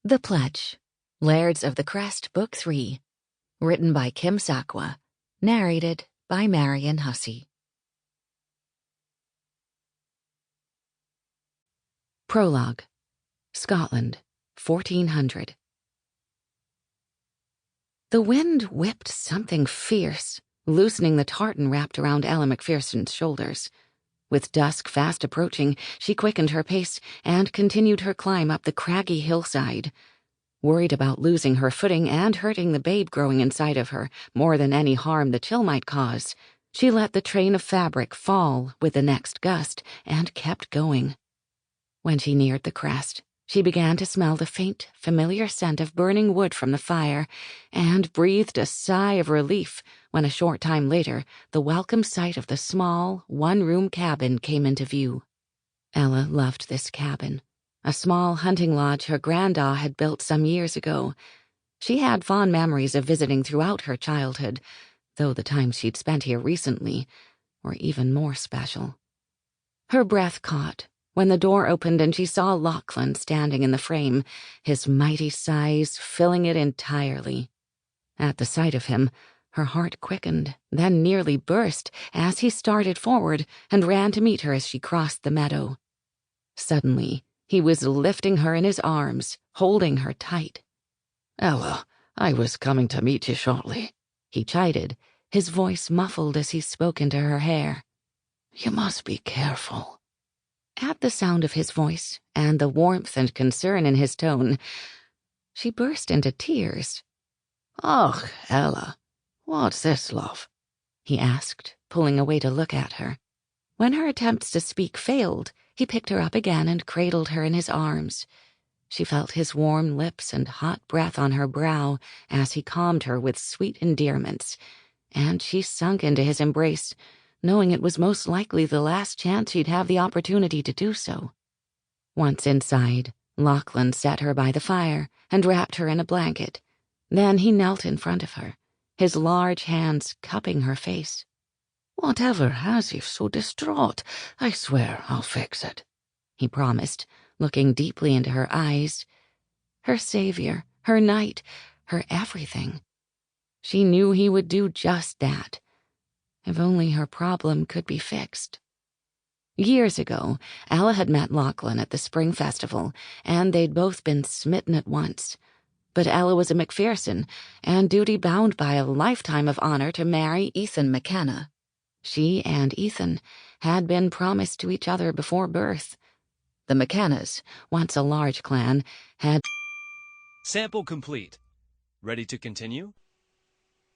The Pledge, Lairds of the Crest, Book 3, written by Kim Sakwa, narrated by Marian Hussey. Prologue, Scotland, 1400. The wind whipped something fierce, loosening the tartan wrapped around Ella Macpherson's shoulders. With dusk fast approaching, she quickened her pace and continued her climb up the craggy hillside. Worried about losing her footing and hurting the babe growing inside of her more than any harm the chill might cause, she let the train of fabric fall with the next gust and kept going. When she neared the crest, she began to smell the faint, familiar scent of burning wood from the fire and breathed a sigh of relief when a short time later the welcome sight of the small, one-room cabin came into view. Ella loved this cabin, a small hunting lodge her granda had built some years ago. She had fond memories of visiting throughout her childhood, though the times she'd spent here recently were even more special. Her breath caught when the door opened and she saw Lachlan standing in the frame, his mighty size filling it entirely. At the sight of him, her heart quickened, then nearly burst as he started forward and ran to meet her as she crossed the meadow. Suddenly, he was lifting her in his arms, holding her tight. "Ella, I was coming to meet you shortly," he chided, his voice muffled as he spoke into her hair. "You must be careful." At the sound of his voice and the warmth and concern in his tone, she burst into tears. "Och, Ella, what's this, love?" he asked, pulling away to look at her. When her attempts to speak failed, he picked her up again and cradled her in his arms. She felt his warm lips and hot breath on her brow as he calmed her with sweet endearments, and she sunk into his embrace, knowing it was most likely the last chance she'd have the opportunity to do so. Once inside, Lachlan set her by the fire and wrapped her in a blanket. Then he knelt in front of her, his large hands cupping her face. "Whatever has you so distraught? I swear I'll fix it," he promised, looking deeply into her eyes. Her savior, her knight, her everything. She knew he would do just that. If only her problem could be fixed. Years ago, Ella had met Lachlan at the spring festival, and they'd both been smitten at once. But Ella was a Macpherson, and duty-bound by a lifetime of honor to marry Ethan McKenna. She and Ethan had been promised to each other before birth. The McKennas, once a large clan, had... Sample complete. Ready to continue?